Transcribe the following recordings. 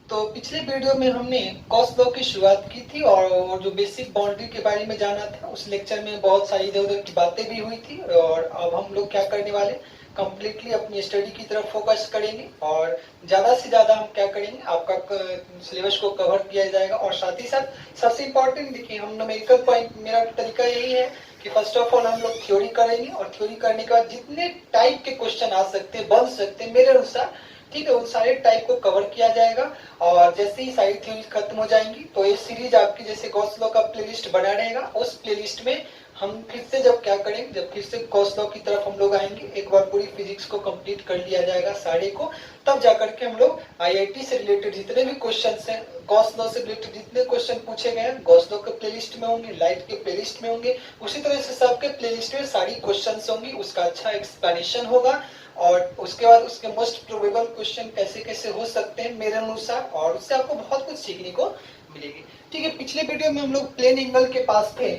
तो पिछले वीडियो में हमने गॉस लॉ की शुरुआत की थी और जो बेसिक बाउंड्री के बारे में जाना था। उस लेक्चर में बहुत सारी इधर उधर की बातें भी हुई थी और अब हम लोग क्या करने वाले, कम्प्लीटली अपनी स्टडी की तरफ फोकस करेंगे और ज़्यादा से ज़्यादा हम क्या करेंगे, आपका सिलेबस को कवर किया जाएगा। और साथ ही साथ सबसे इम्पोर्टेंट देखिए, हम न्यूमेरिकल पॉइंट, मेरा तरीका यही है कि फर्स्ट ऑफ ऑल हम लोग थ्योरी करेंगे और थ्योरी करने के बाद जितने टाइप के क्वेश्चन आ सकते हैं, बन सकते हैं मेरे अनुसार, ठीक है, उन सारे टाइप को कवर किया जाएगा। और जैसे ही सारी थ्योरी खत्म हो जाएंगी तो ये सीरीज आपकी जैसे गॉस लॉ का प्लेलिस्ट बना रहेगा, उस प्लेलिस्ट में हम फिर से जब क्या करेंगे, जब फिर से गॉस लॉ की तरफ हम लोग आएंगे, एक बार पूरी फिजिक्स को कंप्लीट कर लिया जाएगा सारे को, तब जाकर के हम लोग आईआईटी से रिलेटेड जितने भी क्वेश्चन हैं, गॉस लॉ से रिलेटेड जितने क्वेश्चन पूछे गए हैं गॉस लॉ के प्लेलिस्ट में होंगे, लाइट के प्लेलिस्ट में होंगे, उसी तरह से सबके प्लेलिस्ट में सारी क्वेश्चन होंगी, उसका अच्छा एक्सप्लेनेशन होगा और उसके बाद उसके मोस्ट प्रोबेबल क्वेश्चन कैसे कैसे हो सकते हैं मेरे अनुसार, और उससे आपको बहुत कुछ सीखने को मिलेगी। ठीक है, पिछले वीडियो में हम लोग प्लेन एंगल के पास थे,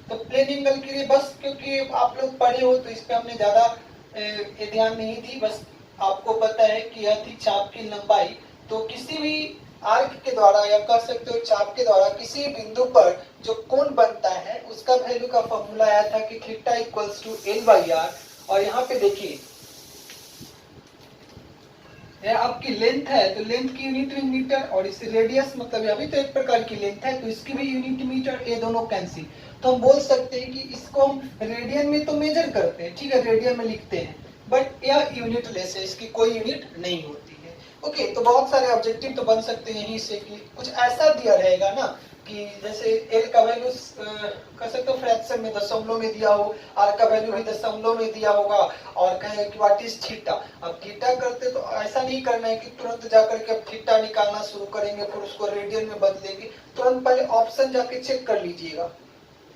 तो प्लेन एंगल के लिए बस क्योंकि आप लोग पढ़े हो तो इस पे हमने ज्यादा ध्यान नहीं दी, बस आपको पता है कि यह थी चाप की लंबाई। तो किसी भी आर्क के द्वारा या कह सकते हो चाप के द्वारा किसी बिंदु पर जो कोण बनता है उसका वैल्यू का फॉर्मूला आया था कि थीटा इक्वल्स टू L/R। और यहाँ पे देखिए आपकी लेंथ है तो लेंथ की यूनिट मीटर और इस रेडियस मतलब अभी तो एक प्रकार की लेंथ है तो इसकी भी यूनिट मीटर, ये दोनों कैंसिल। तो हम बोल सकते हैं कि इसको हम रेडियन में तो मेजर करते हैं, ठीक है, रेडियन में लिखते हैं, बट यह यूनिट लेस है, इसकी कोई यूनिट नहीं होती है। ओके, तो बहुत सारे ऑब्जेक्टिव तो बन सकते हैं यहीं से कि कुछ ऐसा दिया रहेगा ना कि जैसे एल का वैल्यू कह सकते हो फ्रैक्शन में दशमलव में दिया हो, आर का वैल्यू भी दशमलव में दिया होगा और कहे कि व्हाट इज थीटा। अब थीटा करते तो ऐसा नहीं करना है कि तुरंत जाकर के अब थीटा निकालना शुरू करेंगे फिर उसको रेडियन में बदलेंगे, तुरंत पहले ऑप्शन जाके चेक कर लीजिएगा।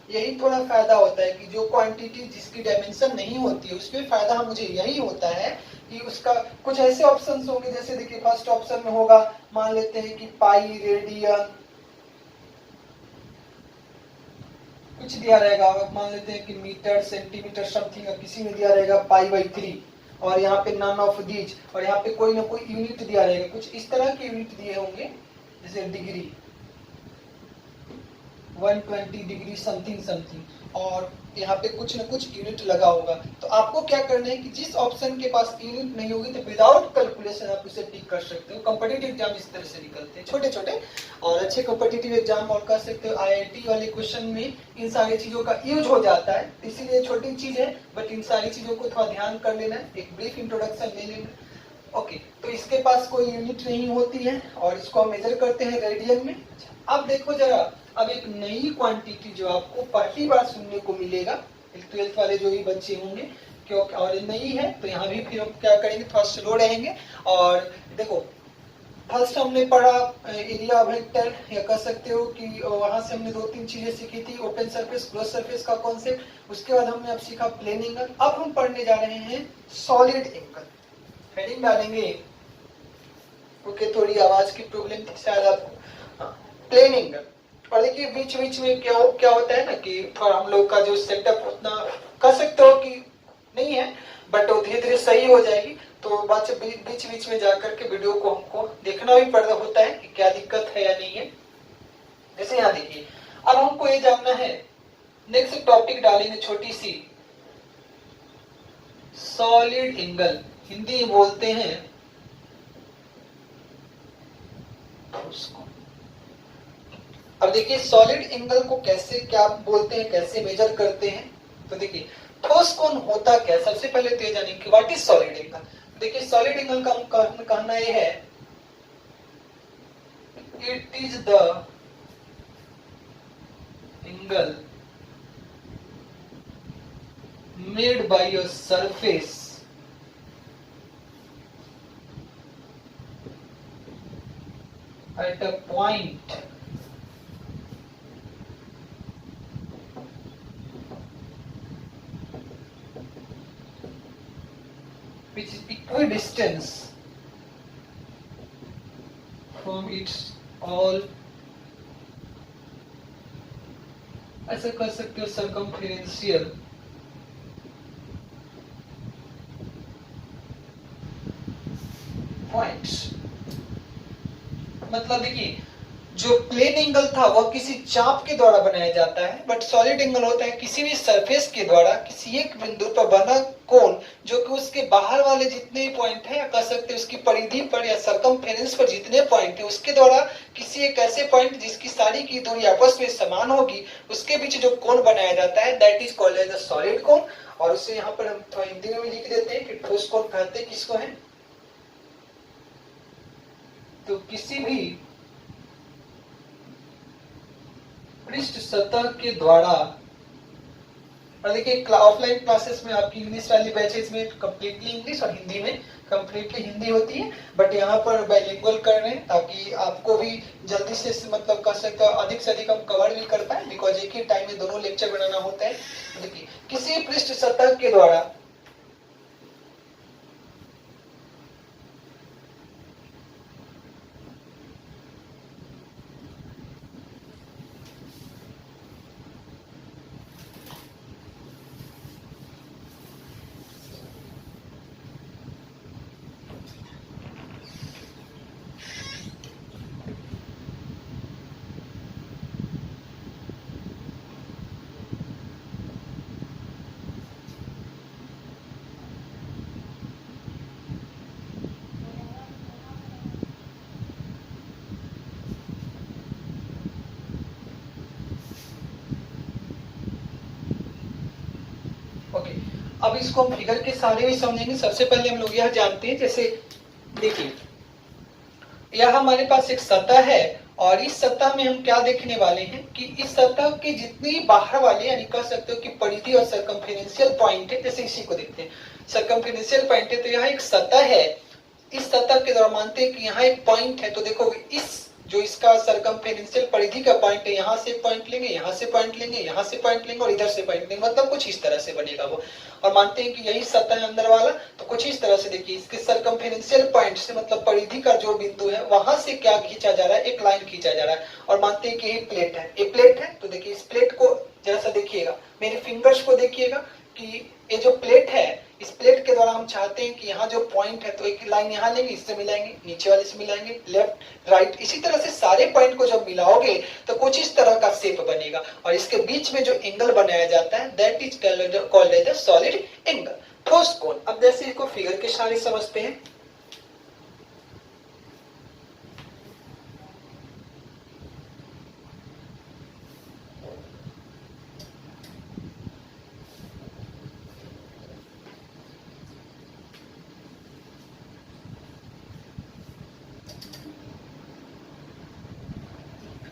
यही थोड़ा फायदा होता है कि जो क्वांटिटी जिसकी डायमेंशन नहीं होती है उसमें फायदा मुझे यही होता है कि उसका कुछ ऐसे ऑप्शंस होंगे, जैसे देखिए फर्स्ट ऑप्शन में होगा, मान लेते हैं कि पाई, रेडियन, कुछ दिया रहेगा, मान लेते हैं कि मीटर, सेंटीमीटर, समथिंग, किसी में दिया रहेगा पाई/3 और यहाँ पे नन ऑफ दीज और यहाँ पे कोई ना कोई यूनिट दिया रहेगा, कुछ इस तरह के यूनिट दिए होंगे, जैसे डिग्री 120 डिग्री समथिंग समथिंग, और यहाँ पे कुछ न कुछ यूनिट लगा होगा। तो आपको क्या करना है कि जिस ऑप्शन के पास यूनिट नहीं होगी तो विदाउट कैलकुलेशन आप उसे टिक कर सकते हो। कॉम्पिटिटिव एग्जाम इस तरह से निकलते हैं, छोटे छोटे और अच्छे कॉम्पिटिटिव एग्जाम, और कर सकते हो आईआईटी वाले क्वेश्चन में इन सारी चीजों का यूज हो जाता है, इसीलिए छोटी चीज है बट इन सारी चीजों को थोड़ा ध्यान कर लेना है, एक ब्रीफ इंट्रोडक्शन ले लेना। ओके, तो इसके पास कोई यूनिट नहीं होती है और इसको हम मेजर करते हैं रेडियन में। अब देखो जरा, अब एक नई क्वांटिटी जो आपको पहली बार सुनने को मिलेगा, 12th वाले जो भी बच्चे होंगे, क्योंकि और नई है तो यहाँ भी फिर हम क्या करेंगे, थोड़ा स्लो रहेंगे। और देखो फर्स्ट हमने पढ़ा एरिया वेक्टर, या कह सकते हो कि वहां से हमने 2-3 चीजें सीखी थी, ओपन सरफेस, क्लोज सरफेस का कॉन्सेप्ट। उसके बाद हमने अब सीखा प्लेन एंगल। अब हम पढ़ने जा रहे हैं सॉलिड एंगल। हेडिंग डालेंगे क्योंकि थोड़ी आवाज की प्रॉब्लम थी शायद आपको। प्लेन एंगल, और देखिए बीच बीच में क्या होता है ना कि थोड़ा हम लोग का जो सेटअप उतना कह सकते हो कि नहीं है, बट वो धीरे धीरे सही हो जाएगी। तो बीच बीच में जाकर के वीडियो को हमको देखना भी पड़ता होता है कि क्या दिक्कत है या नहीं है। जैसे यहाँ देखिए, अब हमको ये जानना है, नेक्स्ट टॉपिक डालेंगे छोटी सी, सॉलिड एंगल, हिंदी में बोलते हैं उसको। अब देखिए सॉलिड एंगल को कैसे क्या बोलते हैं, कैसे मेजर करते हैं। तो देखिए ठोस कोण होता क्या, सबसे पहले तो ये जानेंगे व्हाट इज सॉलिड एंगल। देखिए सॉलिड एंगल का कहना ये है, it is the angle made by a surface at a point which is equidistant from its all, ऐसा कर सकते हो, circumferential points। मतलब देखिए, जो प्लेन एंगल था वह किसी चाप के द्वारा बनाया जाता है, बट सॉलिड एंगल होता है किसी भी सरफेस के द्वारा किसी एक बिंदु पर बना कोण जो कि उसके बाहर वाले जितने पॉइंट है, या कह सकते हैं उसकी परिधि पर या सरकमफेरेंस पर जितने पॉइंट है उसके द्वारा किसी एक ऐसे पॉइंट जिसकी सारी की दूरी आपस में समान होगी उसके बीच जो कोण बनाया जाता है, that is called as a solid कोण। और उसे यहाँ पर हम थोड़ा हिंदी में भी लिख देते हैं कि ठोस कोण कहते हैं किसको है। तो किसी भी पृष्ठ सतह के द्वारा, और देखिए ऑफलाइन क्लासेस में आपकी इंग्लिश वाली बैचेस में कंप्लीटली इंग्लिश और हिंदी में कंप्लीटली हिंदी होती है, बट यहाँ पर बाइलिंगुअल कर रहे हैं ताकि आपको भी जल्दी से मतलब कह सकते अधिक से अधिक हम कवर भी कर पाए, बिकॉज एक ही टाइम में दोनों लेक्चर बनाना होता है। देखिए किसी पृष्ठ सतह के द्वारा अब इसको हम फिगर के सहारे भी समझेंगे। सबसे पहले हम लोग यह जानते हैं, जैसे देखिए यह हमारे पास एक सतह है और इस सतह में हम क्या देखने वाले हैं कि इस सतह के जितने बाहर वाले यानी कह सकते हो कि परिधि और सरकमफेरेंशियल पॉइंट है, जैसे इसी को देखते हैं सरकमफेरेंशियल पॉइंट है, तो यह एक सतह है। इस सतह के द्वारा मानते हैं कि यहाँ एक पॉइंट है, तो देखो इस जो इसका सरकमफेरेंशियल परिधि का पॉइंट है, यहाँ से पॉइंट लेंगे, यहाँ से पॉइंट लेंगे, यहाँ से पॉइंट लेंगे और इधर से पॉइंट लेंगे, मतलब कुछ इस तरह से बनेगा वो। और मानते हैं कि यही सतह है अंदर वाला, तो कुछ इस तरह से देखिए इसके सरकमफेरेंशियल पॉइंट से मतलब परिधि का जो बिंदु है वहां से क्या खींचा जा रहा है, एक लाइन खींचा जा रहा है। और मानते हैं कि ये प्लेट है, ये प्लेट है, तो देखिए इस प्लेट को जरा सा देखिएगा, मेरे फिंगर्स को देखिएगा कि ये जो प्लेट है, इस प्लेट के द्वारा हम चाहते हैं कि यहाँ जो पॉइंट है तो एक लाइन यहाँ लेंगे, इससे मिलाएंगे, नीचे वाले से मिलाएंगे, लेफ्ट राइट, इसी तरह से सारे पॉइंट को जब मिलाओगे तो कुछ इस तरह का शेप बनेगा। और इसके बीच में जो एंगल बनाया जाता है that is called as a solid angle, ठोस कोण। अब जैसे इसको फिगर के सहारे समझते हैं,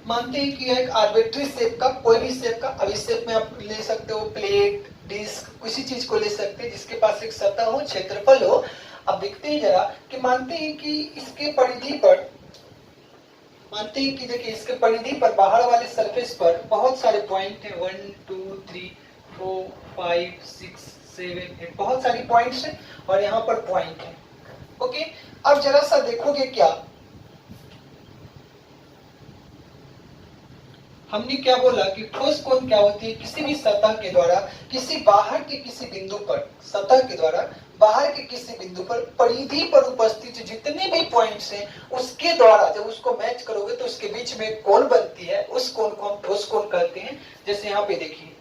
मानते हैं कि एक आर्बिट्री शेप का, कोई भी शेप का, अब इस शेप में आप ले सकते हो प्लेट, डिस्क, किसी चीज को ले सकते हैं जिसके पास एक सतह हो, क्षेत्रफल हो। अब देखते हैं जरा कि मानते हैं कि इसके परिधि पर, मानते हैं कि देखिए इसके परिधि पर बाहर वाले सरफेस पर बहुत सारे पॉइंट हैं, 1 2 3 4 5 6 7 8, बहुत सारी पॉइंट्स हैं और यहाँ पर पॉइंट है। ओके, अब जरा सा देखोगे क्या, हमने क्या बोला कि ठोस कोण क्या होती है, किसी भी सतह के द्वारा किसी बाहर के किसी बिंदु पर, सतह के द्वारा बाहर के किसी बिंदु पर परिधि पर उपस्थित जितने भी पॉइंट्स हैं उसके द्वारा जब उसको मैच करोगे तो उसके बीच में कोण बनती है, उस कोण को हम ठोस कोण कहते हैं। जैसे यहाँ पे देखिए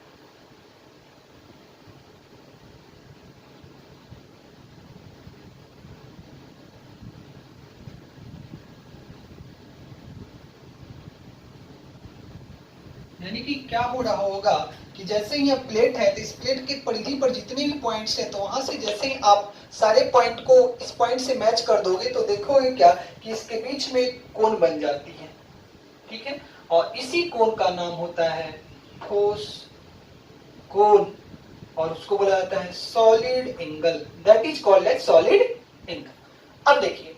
यानी कि क्या हो रहा होगा कि जैसे ही यह प्लेट है तो इस प्लेट की परिधि पर जितने भी पॉइंट्स हैं तो वहां से जैसे ही आप सारे पॉइंट को इस पॉइंट से मैच कर दोगे तो देखोगे क्या कि इसके बीच में कोण बन जाती है, ठीक है। और इसी कोण का नाम होता है ठोस कोण और उसको बोला जाता है solid angle, that is called as solid angle. अब देखिए,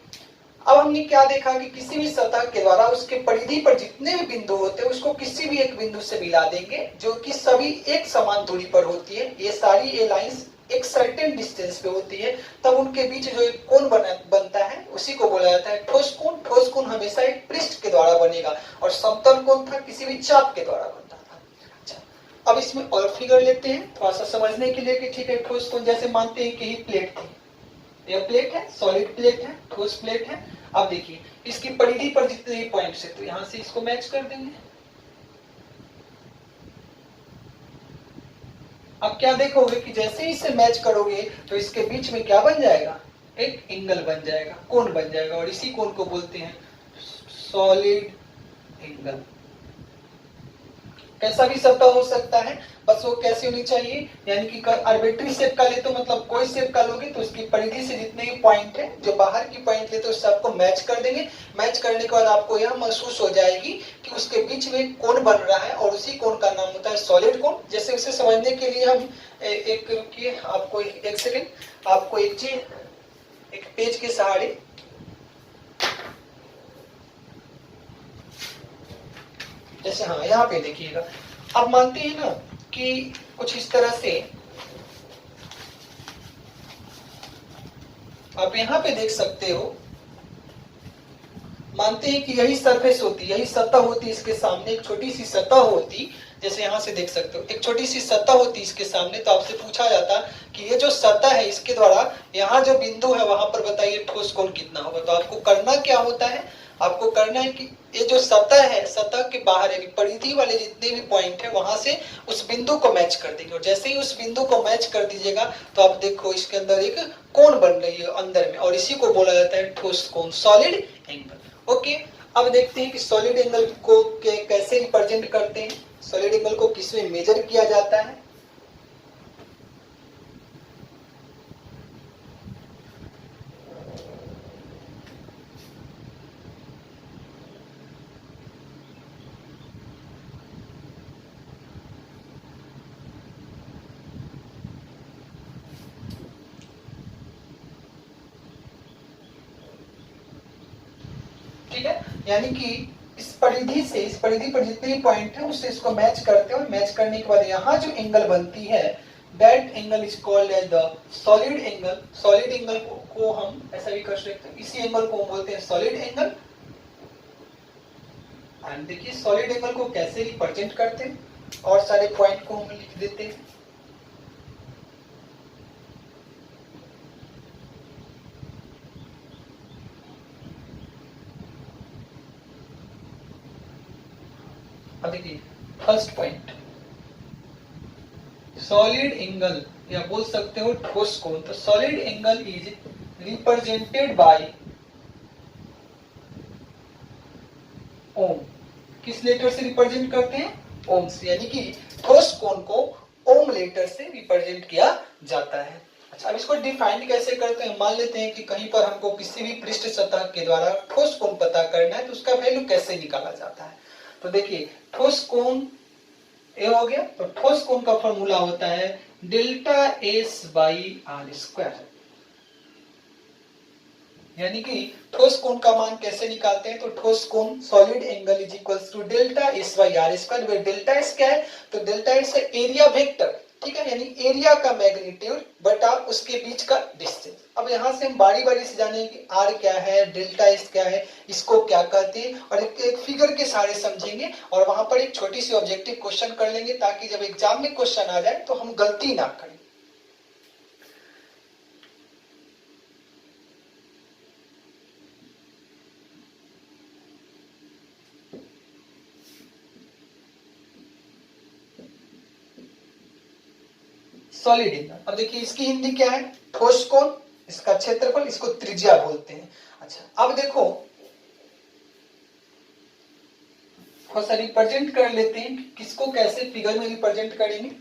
अब हमने क्या देखा कि किसी भी सतह के द्वारा उसके परिधि पर जितने भी बिंदु होते हैं उसको किसी भी एक बिंदु से मिला देंगे जो कि सभी एक समान दूरी पर होती है, ये सारी ये लाइंस एक सर्टेन डिस्टेंस पे होती है, तब उनके बीच जो एक कोण बनता है उसी को बोला जाता है ठोस कोण। ठोस कोण हमेशा एक पृष्ठ के द्वारा बनेगा और समतल कोण था किसी भी चाप के द्वारा बनता था। अच्छा, अब इसमें और फिगर लेते हैं थोड़ा सा समझने के लिए कि ठीक है, ठोस कोण जैसे मानते हैं कि ही प्लेट थी, यह प्लेट है, सॉलिड प्लेट है, ठोस प्लेट है। अब देखिए इसकी परिधि पर जितने भी पॉइंट्स है तो यहां से इसको मैच कर देंगे। अब क्या देखोगे कि जैसे ही इसे मैच करोगे तो इसके बीच में क्या बन जाएगा, एक एंगल बन जाएगा, कोण बन जाएगा, और इसी कोण को बोलते हैं सॉलिड एंगल। कैसा भी सतह हो सकता है, बस वो कैसे होनी चाहिए, यानी कि आर्बिट्री शेप का ले तो मतलब कोई शेप का लोगे तो उसकी परिधि से जितने भी पॉइंट है, जो बाहर की पॉइंट ले तो उससे आपको मैच कर देंगे। मैच करने के बाद आपको यह महसूस हो जाएगी कि उसके बीच में कोण बन रहा है, और उसी कोण का नाम होता है सॉलिड कोण। जैसे उसे समझने के लिए हम एक रुकिए, आपको एक सेकेंड, आपको एक चीज, एक पेज के सहारे जैसे, हाँ यहाँ पे देखिएगा, अब मानते हैं ना कि कुछ इस तरह से आप यहाँ पे देख सकते हो, मानते हैं कि यही सरफेस होती, यही सतह होती, इसके सामने एक छोटी सी सतह होती, जैसे यहां से देख सकते हो एक छोटी सी सतह होती इसके सामने, तो आपसे पूछा जाता कि ये जो सतह है इसके द्वारा यहाँ जो बिंदु है वहां पर बताइए ठोस कोण कितना होगा। तो आपको करना क्या होता है, आपको करना है कि ये जो सतह है, सतह के बाहर यानी परिधि वाले जितने भी पॉइंट है वहां से उस बिंदु को मैच कर देंगे, और जैसे ही उस बिंदु को मैच कर दीजिएगा तो आप देखो इसके अंदर एक कोण बन रही है अंदर में, और इसी को बोला जाता है ठोस कोण, सॉलिड एंगल। ओके, अब देखते हैं कि सॉलिड एंगल को कैसे रिप्रेजेंट करते हैं, सॉलिड एंगल को किसमें मेजर किया जाता है। ठीक है, यानी कि इस परिधि से, इस परिधि पर जितने भी पॉइंट है उससे इसको मैच करते हैं, और मैच करने के बाद यहाँ जो एंगल बनती है that angle is called as the solid angle. Solid angle को हम ऐसा भी कर सकते हैं, इसी एंगल को हम बोलते हैं सॉलिड एंगल। एंड देखिए सॉलिड एंगल को कैसे रिप्रेजेंट करते हैं, और सारे पॉइंट को हम लिख देते हैं। अब देखिए फर्स्ट पॉइंट सॉलिड एंगल, या बोल सकते हो ठोस कोण। तो solid angle is represented by ohm. किस लेटर से रिप्रेजेंट करते हैं, ओम से, यानी कि ठोस कोण को ओम लेटर से रिप्रेजेंट किया जाता है। अच्छा, अब इसको डिफाइन कैसे करते हैं, मान लेते हैं कि कहीं पर हमको किसी भी पृष्ठ सतह के द्वारा ठोस कोण पता करना है, तो उसका वैल्यू कैसे निकाला जाता है। तो देखिए ठोस कोण ए हो गया, तो ठोस कोण का फॉर्मूला होता है delta S by are square, यानी कि ठोस कोण का मान कैसे निकालते हैं, तो ठोस कोण solid angle is equals to delta S by are square. Delta S क्या है, तो डेल्टा एस है एरिया वेक्टर, ठीक है, यानी एरिया का मैग्नीट्यूड बटा उसके बीच का डिस्टेंस। अब यहाँ से हम बारी बारी से जानेंगे कि आर क्या है, डेल्टा एस क्या है, इसको क्या कहते हैं, और एक फिगर के सहारे समझेंगे, और वहां पर एक छोटी सी ऑब्जेक्टिव क्वेश्चन कर लेंगे, ताकि जब एग्जाम में क्वेश्चन आ जाए तो हम गलती ना करें। सॉलिड एंगल, अब देखिए इसकी हिंदी क्या है, ठोस कोण, इसका क्षेत्रफल, इसको त्रिज्या बोलते हैं। अच्छा, अब देखो थोड़ा सा रिप्रेजेंट कर लेते हैं, किसको कैसे फिगर में रिप्रेजेंट करेंगे।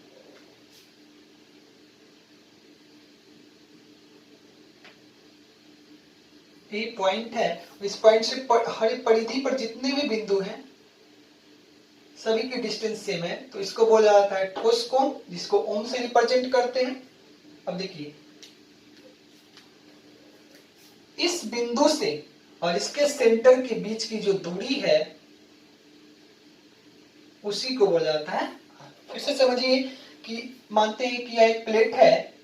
ये पॉइंट है, इस पॉइंट से हर परिधि पर जितने भी बिंदु हैं सभी की डिस्टेंस सेम है, तो इसको बोला जाता है ठोस कोण, जिसको ओम से रिप्रेजेंट करते हैं। अब देखिए इस बिंदु से और इसके सेंटर के बीच की जो दूरी है उसी को बोला जाता है। फिर से समझिए कि मानते हैं कि यह एक प्लेट है,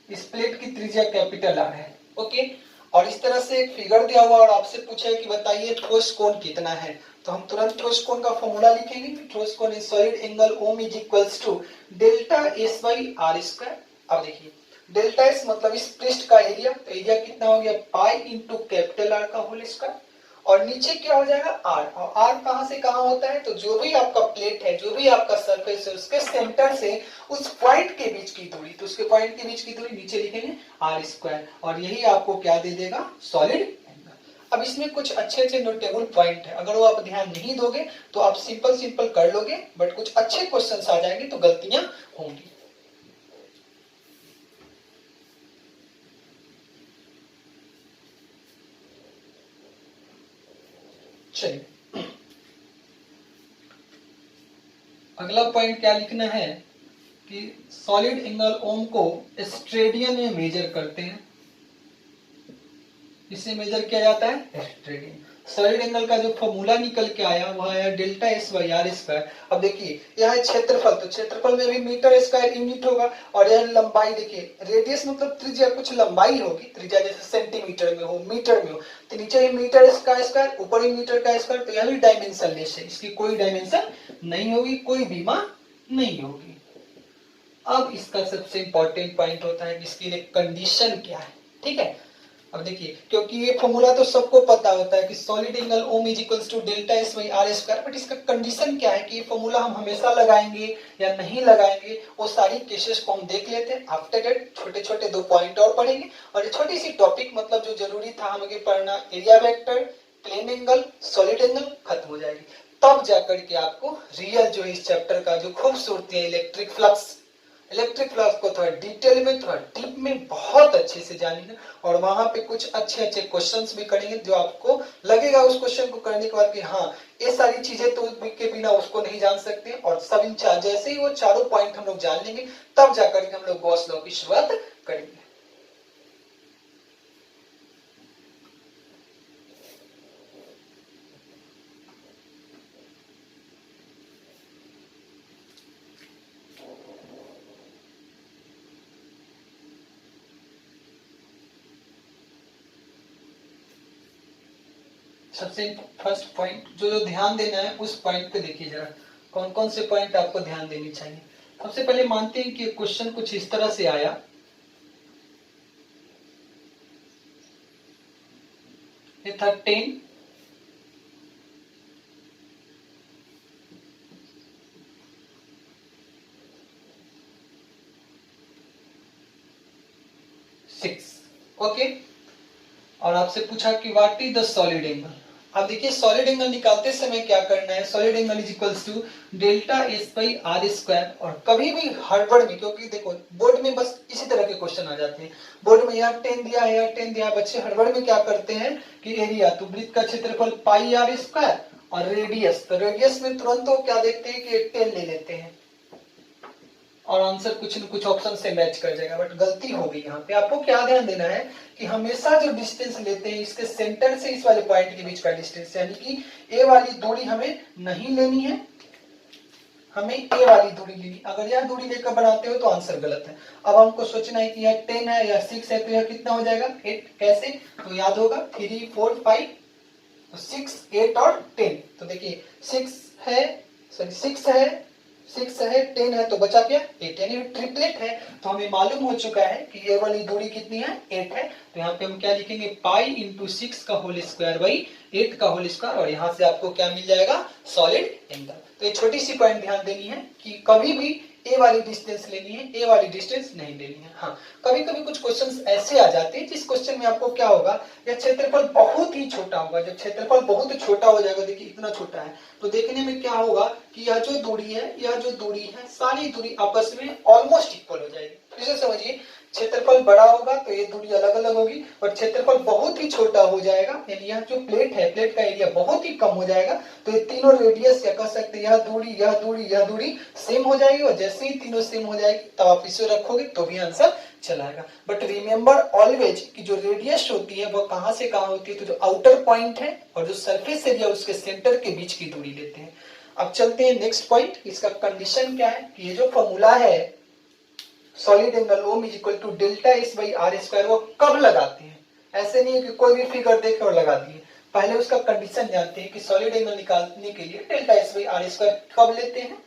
इस प्लेट की त्रिज्या कैपिटल आर है, ओके, और इस तरह से एक फिगर दिया हुआ और आपसे पूछा है कि बताइए ठोस कोण कितना है, तो हम तुरंत ठोस कोण का फॉर्मूला लिखेंगे कि ठोस कोण is solid angle Om is equals to delta S by are square. अब देखिए डेल्टा एस मतलब इस पृष्ठ का एरिया, तो एरिया कितना हो गया पाई इंटू कैपिटल आर का होल स्क्वायर, और नीचे क्या हो जाएगा आर, और आर कहां से कहां होता है, तो जो भी आपका प्लेट है, जो भी आपका सरफेस है, उसके सेंटर से उस पॉइंट के बीच की दूरी, तो उसके पॉइंट के बीच की दूरी नीचे लिखेंगे आर स्क्वायर, और यही आपको क्या दे देगा सॉलिड एंगल। अब इसमें कुछ अच्छे अच्छे नोटेबल पॉइंट है, अगर वो आप ध्यान नहीं दोगे तो आप सिंपल सिंपल कर लोगे, बट कुछ अच्छे क्वेश्चंस आ जाएंगे तो गलतियां होंगी। चलिए अगला पॉइंट क्या लिखना है कि सॉलिड एंगल ओम को स्ट्रेडियन में मेजर करते हैं। इसे मेजर किया जाता है स्ट्रेडियन। सॉलिड एंगल का जो फॉर्मूला निकल के आया वह आया delta S by are square. अब देखिए यह है क्षेत्रफल, तो क्षेत्रफल में भी मीटर स्क्वायर यूनिट होगा, और यह लंबाई देखिए रेडियस मतलब त्रिज्या, कुछ लंबाई होगी, त्रिज्या जैसे सेंटीमीटर में हो मीटर में हो, तो नीचे ही मीटर का स्क्वायर ऊपर ही मीटर का स्क्वायर, तो यह भी डायमेंशन लेस है, इसकी कोई डायमेंशन नहीं होगी, कोई बीमा नहीं होगी। अब इसका सबसे इंपॉर्टेंट पॉइंट होता है कि इसकी लिए कंडीशन क्या है, ठीक है। अब देखिए क्योंकि ये फॉर्मूला तो सबको पता होता है कि solid angle Om is equals to delta S by are square, but इसका कंडीशन क्या है कि ये फॉर्मूला हम हमेशा लगाएंगे या नहीं लगाएंगे, वो सारी केसेस को हम देख लेते हैं। आफ्टर दैट छोटे छोटे 2 पॉइंट और पढ़ेंगे, और ये छोटी सी टॉपिक मतलब जो जरूरी था हमें पढ़ना, area vector, plane angle, solid angle खत्म हो जाएगी। तब जाकर के आपको रियल जो इस चैप्टर का जो खूबसूरती है इलेक्ट्रिक फ्लक्स, इलेक्ट्रिक फ्लक्स को थोड़ा डिटेल में, थोड़ा डीप में बहुत अच्छे से जानेंगे, और वहां पे कुछ अच्छे अच्छे क्वेश्चंस भी करेंगे जो आपको लगेगा उस क्वेश्चन को करने के बाद कि हाँ ये सारी चीजें तो के बिना उसको नहीं जान सकते, और सब इन जैसे ही वो चारों पॉइंट हम लोग जान लेंगे तब जाकर के हम लोग गॉस लॉ की शुरुआत करेंगे। सबसे फर्स्ट पॉइंट जो ध्यान देना है उस पॉइंट पे देखिए जरा, कौन कौन से पॉइंट आपको ध्यान देनी चाहिए। सबसे पहले मानते हैं कि क्वेश्चन कुछ इस तरह से आया, ये था 10, ओके, और आपसे पूछा कि what is the solid angle. अब देखिए सॉलिड एंगल निकालते समय क्या करना है, solid angle is equals to delta S by are square, और कभी भी हड़बड़ में, क्योंकि देखो बोर्ड में बस इसी तरह के क्वेश्चन आ जाते हैं, बोर्ड में यह 10 दिया है, यह 10 दिया है, बच्चे हड़बड़ में क्या करते हैं कि एरिया, तो वृत्त का क्षेत्रफल पाई आर स्क्वायर, और रेडियस, तो रेडियस में तुरंत वो क्या देखते हैं कि 10 ले लेते हैं, और आंसर कुछ न कुछ ऑप्शन से मैच कर जाएगा, बट गलती हो गई यहाँ पे। आपको क्या ध्यान देना है कि हमेशा जो डिस्टेंस लेते हैं इसके सेंटर से इस वाले पॉइंट के बीच का डिस्टेंस, यानी कि ए वाली दूरी हमें नहीं लेनी है, हमें ए वाली दूरी लेनी। अगर यह दूरी लेकर बनाते हो तो आंसर गलत है। अब हमको सोचना है कि यह 10 है या 6 है, तो यह कितना हो जाएगा 8, कैसे, तो याद होगा 3 4 5, तो 6 8 और 10, तो देखिए 6 है, सॉरी 6 है, 6 है, 10 है, तो बचा क्या 8, यानी ट्रिपलेट है, तो हमें मालूम हो चुका है कि ये वाली दूरी कितनी है 8 है, तो यहाँ पे हम क्या लिखेंगे पाई इंटू 6 का होल स्क्वायर बाई 8 का होल स्क्वायर, और यहाँ से आपको क्या मिल जाएगा सॉलिड एंगल। तो ये छोटी सी पॉइंट ध्यान देनी है कि कभी भी ए वाली डिस्टेंस लेनी है, ए वाली डिस्टेंस नहीं लेनी है। हाँ कभी कभी कुछ क्वेश्चंस ऐसे आ जाते हैं जिस क्वेश्चन में आपको क्या होगा, यह क्षेत्रफल बहुत ही छोटा होगा, जब क्षेत्रफल बहुत छोटा हो जाएगा, देखिए इतना छोटा है, तो देखने में क्या होगा कि यह जो दूरी है, यह जो दूरी है, सारी दूरी आपस में ऑलमोस्ट इक्वल हो जाएगी। फिर से समझिए, क्षेत्रफल बड़ा होगा तो ये दूरी अलग अलग होगी, और क्षेत्रफल बहुत ही छोटा हो जाएगा, यानी यह जो प्लेट है, प्लेट का एरिया बहुत ही कम हो जाएगा, तो ये तीनों रेडियस या कह सकते हैं यह दूरी, यह दूरी, यह दूरी सेम हो जाएगी, और जैसे ही तीनों सेम हो जाएगी तब आप इसे रखोगे तो भी आंसर चलाएगा। बट रिमेंबर ऑलवेज कि जो रेडियस होती है वह कहां से कहां होती है, तो जो आउटर पॉइंट है और जो सरफेस एरिया उसके सेंटर के बीच की दूरी लेते हैं। अब चलते हैं नेक्स्ट पॉइंट, इसका कंडीशन क्या है कि ये जो फॉर्मूला है solid angle Om is equal to delta S by are square, वो कब लगाते हैं, ऐसे नहीं है कि कोई भी फिगर देखे और लगा दिए, पहले उसका कंडीशन जानते हैं कि सॉलिड एंगल निकालने के लिए delta S by are square कब लेते हैं।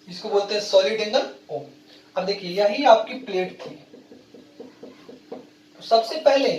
इसको बोलते हैं सॉलिड एंगल ओ। अब देखिए यही आपकी प्लेट थी। तो सबसे पहले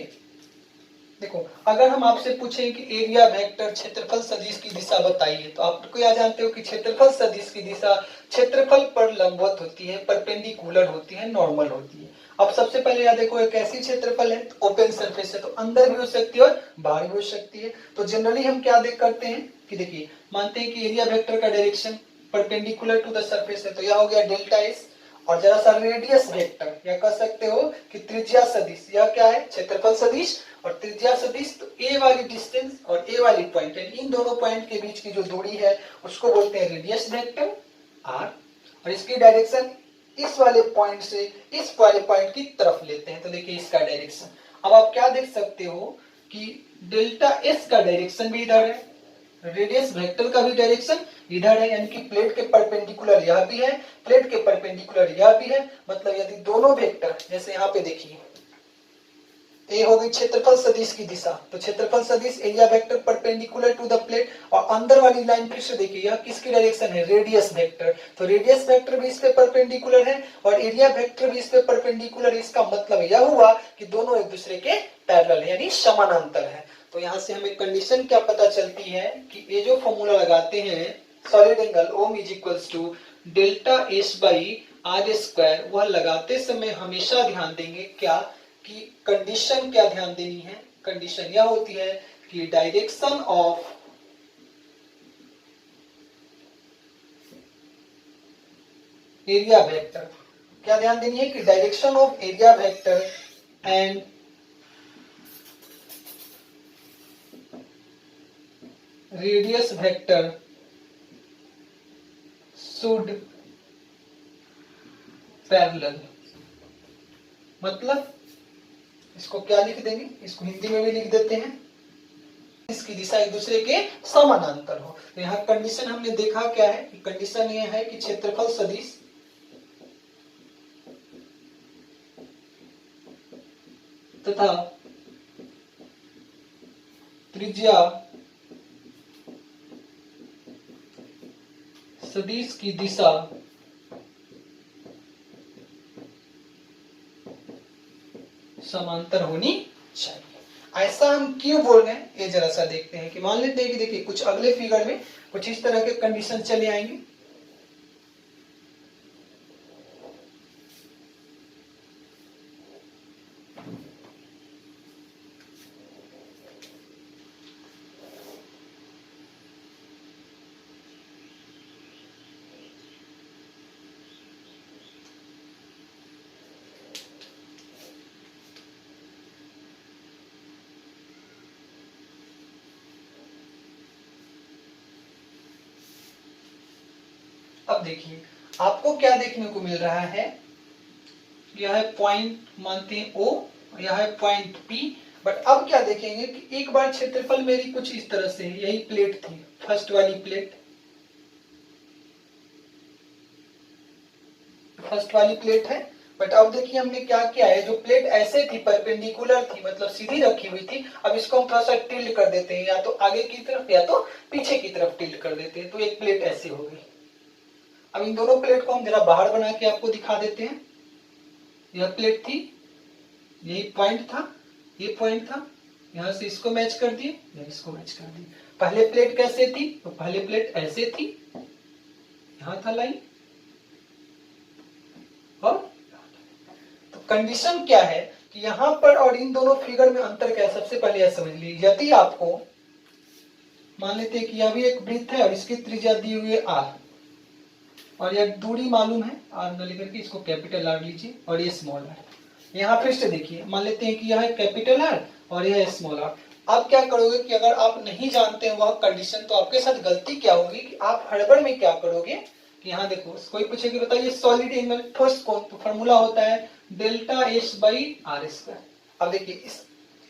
देखो, अगर हम आपसे पूछें कि एरिया वेक्टर क्षेत्रफल सदिश की दिशा बताइए, तो आप क्या जानते हो कि क्षेत्रफल सदिश की दिशा क्षेत्रफल पर लंबवत होती है, परपेंडिकुलर होती है, नॉर्मल होती है। अब सबसे पहले यहाँ देखो, एक ऐसी क्षेत्रफल है, ओपन सरफेस है, तो अंदर भी हो सकती है और बाहर भी हो सकती है। तो जनरली हम क्या देख करते हैं कि देखिए, मानते हैं कि एरिया वेक्टर का direction perpendicular to the surface है, तो यह हो गया डेल्टा एस। और जरा सा रेडियस वेक्टर, या कह सकते हो कि त्रिज्या सदिश, यह क्या है, क्षेत्रफल सदिश और त्रिज्या सदिश। तो ए वाली डिस्टेंस और ए वाली पॉइंट, इन दोनों पॉइंट के बीच की जो दूरी है उसको बोलते हैं रेडियस वेक्टर आर। और इसकी डायरेक्शन इस वाले पॉइंट से इस वाले पॉइंट की तरफ लेते हैं, तो देखिए इसका डायरेक्शन। अब आप क्या देख सकते हो कि डेल्टा एस का डायरेक्शन भी इधर है, रेडियस वेक्टर का भी डायरेक्शन इधर है, यानी कि प्लेट के परपेंडिकुलर यह भी है, प्लेट के परपेंडिकुलर यह भी है। मतलब यदि दोनों वेक्टर, जैसे यहाँ पे देखिए ए हो गई क्षेत्रफल सदिश की दिशा, तो क्षेत्रफल सदिश area vector perpendicular to the plate. और अंदर वाली लाइन फिर से देखिए, यह किसकी डायरेक्शन है, रेडियस वेक्टर। तो रेडियस वेक्टर भी इस पे परपेंडिकुलर है और एरिया वेक्टर भी इस पे परपेंडिकुलर है। इसका मतलब यह हुआ कि दोनों एक दूसरे के पैरेलल है, यानी समानांतर है। तो यहाँ से हमें कंडीशन क्या पता चलती है कि ये जो फॉर्मूला लगाते हैं solid angle Om is equals to delta S by are square, वह लगाते समय हमेशा ध्यान देंगे क्या कि कंडीशन क्या ध्यान देनी है। कंडीशन यह होती है कि डायरेक्शन ऑफ एरिया वेक्टर, क्या ध्यान देनी है कि direction of area vector and radius vector should parallel. मतलब इसको क्या लिख देंगे, इसको हिंदी में भी लिख देते हैं, इसकी दिशा एक दूसरे के समानांतर हो। तो यहाँ कंडीशन हमने देखा क्या है, कंडीशन यह है कि क्षेत्रफल सदिश तथा त्रिज्या सदिश की दिशा समांतर होनी चाहिए। ऐसा हम क्यों बोल रहे हैं, ये जरा सा देखते हैं कि मान लेते हैं कि देखिए कुछ अगले फिगर में कुछ इस तरह के कंडीशन चले आएंगे। अब देखिए आपको क्या देखने को मिल रहा है, यह है पॉइंट मानते हैं ओ, यह है पॉइंट पी। बट अब क्या देखेंगे कि एक बार क्षेत्रफल मेरी कुछ इस तरह से, यही प्लेट थी, फर्स्ट वाली प्लेट, फर्स्ट वाली प्लेट है। बट अब देखिए हमने क्या किया है, जो प्लेट ऐसे थी परपेंडिकुलर थी, मतलब सीधी रखी हुई थी, अब इसको हम थोड़ा सा टिल्ट कर देते हैं, या तो आगे की तरफ या तो पीछे की तरफ टिल्ट कर देते हैं, तो एक प्लेट ऐसी हो गई। अब इन दोनों प्लेट को हम जरा बाहर बना के आपको दिखा देते हैं। यह प्लेट थी, यही पॉइंट था, ये पॉइंट था, यहां से इसको मैच कर दिए, इसको मैच कर दिए। पहले प्लेट कैसे थी, तो पहले प्लेट ऐसे थी, यहां था लाइन, और तो कंडीशन क्या है कि यहां पर और इन दोनों फिगर में अंतर क्या है, सबसे पहले यह समझ लीजिए। यदि आपको मान लेते हैं कि यह भी एक वृत्त है और इसकी त्रिज्या दी हुई है आर, और यह दूरी मालूम है आर न लेकर के इसको कैपिटल आर लीजिए, और ये स्मॉल आर। यहाँ फिर से देखिए, मान लेते हैं कि यह है कैपिटल आर और यह है स्मॉल आर। आप क्या करोगे कि अगर आप नहीं जानते हैं वह कंडीशन, तो आपके साथ गलती क्या होगी कि आप हड़बड़ में क्या करोगे कि यहाँ देखो, कोई पूछे कि बताइए सॉलिड एंगल फर्स्ट कौन, तो फॉर्मूला होता है delta S by are square. अब देखिए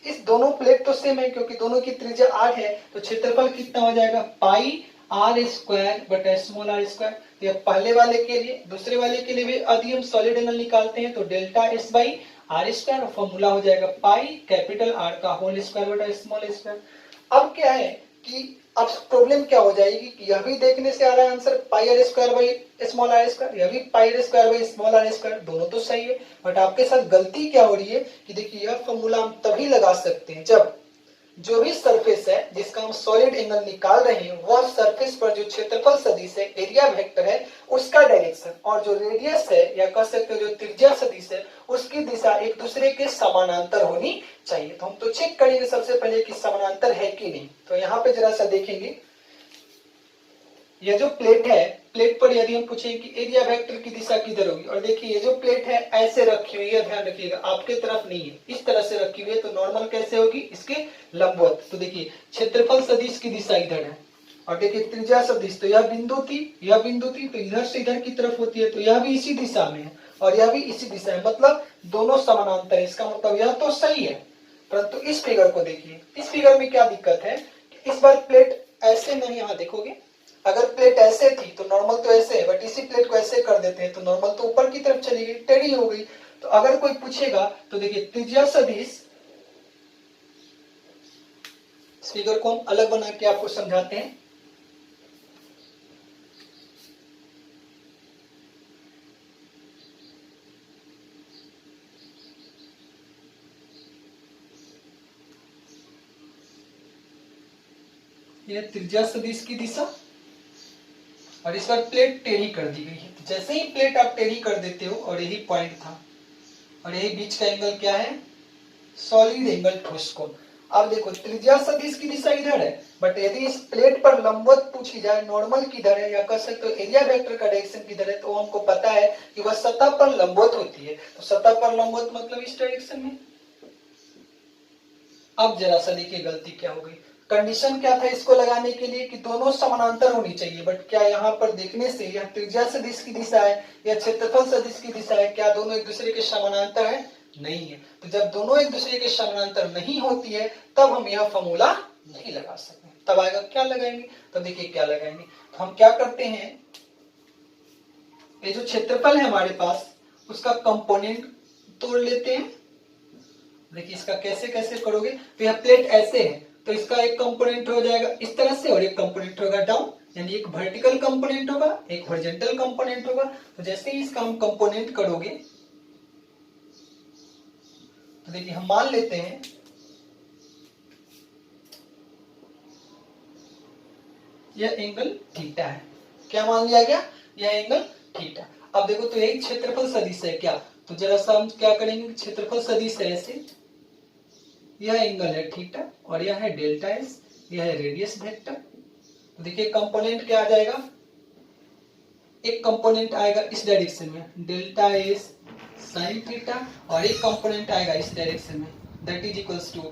इस दोनों प्लेट तो सेम है, क्योंकि दोनों की त्रिज्या 8 है, तो क्षेत्रफल कितना हो जाएगा, पाई आर स्क्वायर बटा स्मॉल आर स्क्वायर। तो यह पहले वाले के लिए, दूसरे वाले के लिए भी यदि हम सॉलिड एंगल निकालते हैं तो delta S by are square, formula हो जाएगा पाई कैपिटल आर का होल स्क्वायर बटा स्मॉल स्क्वायर। अब क्या है कि अब प्रॉब्लम क्या हो जाएगी कि यह भी देखने से आ रहा है answer pi are square by small r square, यह भी pi are square by small r square, दोनों तो सही है। बट आपके साथ गलती क्या हो रही है कि देखिए यह फॉर्मूला हम तभी लगा सकते हैं जब जो भी सरफेस है जिसका हम सॉलिड एंगल निकाल रहे हैं वह सरफेस पर जो क्षेत्रफल सदिश है, एरिया वेक्टर है, उसका डायरेक्शन और जो रेडियस है या कह सकते हो जो त्रिज्या सदिश है उसकी दिशा एक दूसरे के समानांतर होनी चाहिए। तो हम तो चेक करेंगे सबसे पहले कि समानांतर है कि नहीं। तो यहाँ पे जरा सा देखेंगे, यह जो प्लेट है, प्लेट पर यदि हम पूछें कि एरिया वेक्टर की दिशा किधर होगी, और देखिए ये जो प्लेट है ऐसे रखी हुई है, ध्यान रखिएगा आपके तरफ नहीं है, इस तरह से रखी हुई है, तो नॉर्मल कैसे होगी, इसके लंबवत। तो देखिए क्षेत्रफल सदिश की दिशा इधर है और देखिए त्रिज्या सदिश, तो यह बिंदु थी, यह बिंदु थी, तो इधर से इधर की तरफ होती है, तो यह भी इसी दिशा में है और यह भी इसी दिशा है, मतलब दोनों समानांतर है। इसका मतलब यह तो सही है। परंतु इस फिगर को देखिए, इस फिगर में क्या दिक्कत है, इस बार प्लेट ऐसे नहीं, यहाँ देखोगे अगर प्लेट ऐसे थी तो नॉर्मल तो ऐसे है, बट इसी प्लेट को ऐसे कर देते हैं तो नॉर्मल तो ऊपर की तरफ चली गई, टेढ़ी हो गई। तो अगर कोई पूछेगा तो देखिए त्रिज्या सदिश, इस फिगर को हम अलग बना के आपको समझाते हैं। यह त्रिज्या सदिश की दिशा और इस बार प्लेट टेढ़ी कर दी गई है। तो जैसे ही प्लेट आप टेढ़ी कर देते हो और यही पॉइंट था और यही बीच का एंगल क्या है, सॉलिड एंगल ठोस कोण। अब देखो त्रिज्या सदिश की दिशा इधर है, बट यदि इस प्लेट पर लंबवत पूछी जाए नॉर्मल किधर है या कह सकते हो एरिया वेक्टर का डायरेक्शन किधर है, तो हमको पता है कि वह सतह पर लंबवत होती है। तो सतह पर लंबवत मतलब इस डायरेक्शन में। अब जरा सा देखिए गलती क्या हो गई, कंडीशन क्या था इसको लगाने के लिए कि दोनों समानांतर होनी चाहिए, बट क्या यहाँ पर देखने से यह त्रिज्या सदिश की दिशा है या क्षेत्रफल सदिश की दिशा है, क्या दोनों एक दूसरे के समानांतर है? नहीं है। तो जब दोनों एक दूसरे के समानांतर नहीं होती है तब हम यह फॉर्मूला नहीं लगा सकते। तब आएगा क्या लगाएंगे, तो देखिए क्या लगाएंगे, तो हम क्या करते हैं, ये जो क्षेत्रफल है हमारे पास उसका कंपोनेंट तोड़ लेते हैं। देखिए इसका कैसे कैसे करोगे, तो यह प्लेट ऐसे है तो इसका एक कंपोनेंट हो जाएगा इस तरह से और एक कंपोनेंट होगा डाउन, यानी एक वर्टिकल कंपोनेंट होगा एक हॉरिजॉन्टल कंपोनेंट होगा। तो जैसे ही इसका हम कंपोनेंट करोगे तो देखिए हम मान लेते हैं यह एंगल थीटा है। क्या मान लिया गया, यह एंगल थीटा। अब देखो तो यही क्षेत्रफल सदिश है क्या, तो जरा सा हम क्या करेंगे, क्षेत्रफल सदिश है ऐसे, यह एंगल है थीटा और यह है डेल्टा एस, यह है रेडियस वेक्टर। तो देखिए कंपोनेंट क्या आ जाएगा, एक कंपोनेंट आएगा इस डायरेक्शन में डेल्टा एस साइन थीटा और एक कंपोनेंट आएगा इस डायरेक्शन में that is equals to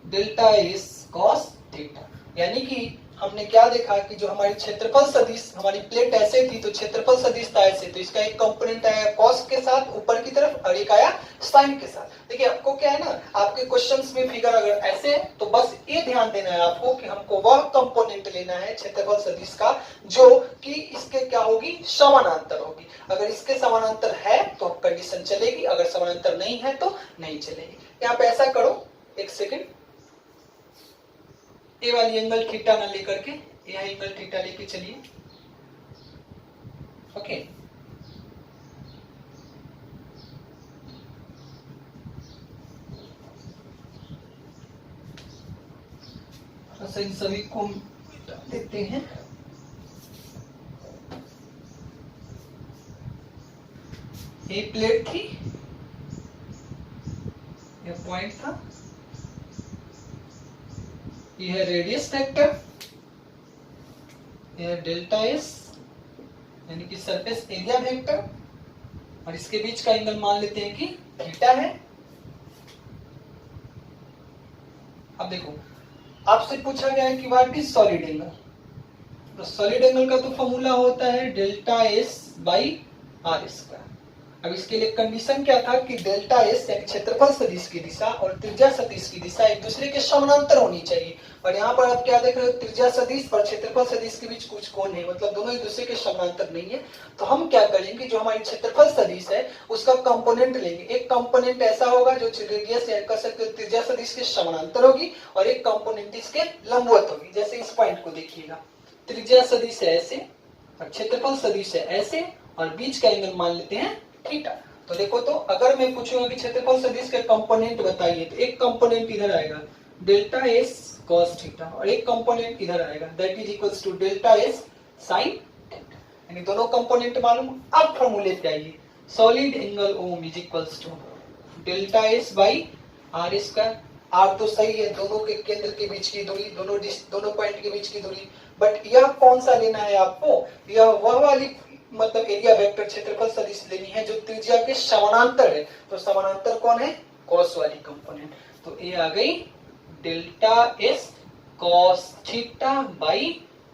delta S cos theta. यानी कि हमने क्या देखा कि जो हमारी क्षेत्रफल सदिश, हमारी प्लेट ऐसे थी तो क्षेत्रफल सदिश था ऐसे, तो इसका एक कंपोनेंट आया कॉस के साथ ऊपर की तरफ और एक आया साइन के साथ। देखिए आपको क्या है ना, आपके क्वेश्चंस में फिगर अगर ऐसे है तो बस ये ध्यान देना है आपको कि हमको वह कंपोनेंट लेना है क्षेत्रफल सदिश का जो कि इसके क्या होगी, समानांतर होगी। अगर इसके समानांतर है तो कंडीशन चलेगी, अगर समानांतर नहीं है तो नहीं चलेगी। यहाँ पे ऐसा करो, एक सेकेंड, ये वाली एंगल थीटा ना लेकर के यह एंगल थीटा लेके चलिए, ओके। अच्छा इन सभी को मिटा देते हैं। ये प्लेट थी, यह पॉइंट था, यह है रेडियस वेक्टर, यह है डेल्टा एस यानी कि सरफेस एरिया वेक्टर और इसके बीच का एंगल मान लेते हैं कि थीटा है। अब देखो आपसे पूछा गया है कि व्हाट इज सॉलिड एंगल, तो सॉलिड एंगल का तो फॉर्मूला होता है delta S by are square. अब इसके लिए कंडीशन क्या था कि डेल्टा एस यानी क्षेत्रफल सदिश की दिशा और त्रिज्या सदिश की दिशा एक दूसरे के समानांतर होनी चाहिए। और यहाँ पर आप क्या देख रहे हो, त्रिज्या सदिश और क्षेत्रफल सदिश के बीच कुछ कोण है, मतलब दोनों एक दूसरे के समानांतर नहीं है। तो हम क्या करेंगे, जो हमारी क्षेत्रफल सदिश है उसका कंपोनेंट लेंगे। एक कंपोनेंट ऐसा होगा जो रेडियस या कह सकते हो त्रिज्या सदिश के समानांतर होगी, और एक कंपोनेंट इसके लंबवत होगी। जैसे इस पॉइंट को देखिएगा, त्रिज्या सदिश है ऐसे और क्षेत्रफल सदिश है ऐसे, और बीच का एंगल मान लेते हैं थीटा। तो देखो, तो अगर मैं पूछूंगा कि क्षेत्रफल सदिश के कंपोनेंट बताइए, तो एक कंपोनेंट इधर आएगा डेल्टा एस cos थीटा, और एक कंपोनेंट इधर आएगा that is equals to delta S sin theta. यानी दोनों कंपोनेंट मालूम। अब फॉर्मूले पे आइए, solid angle Om is equals to delta S by are square. R तो सही है, दोनों के केंद्र के बीच की दूरी, दोनों पॉइंट के बीच की दूरी। बट यह कौन सा लेना है आपको, यह वह वाली मतलब एरिया वेक्टर क्षेत्रफल सदिश लेनी है जो त्रिज्या के समानांतर है। तो समानांतर कौन है, कॉस वाली कंपोनेंट। तो ये आ गई delta S cos theta by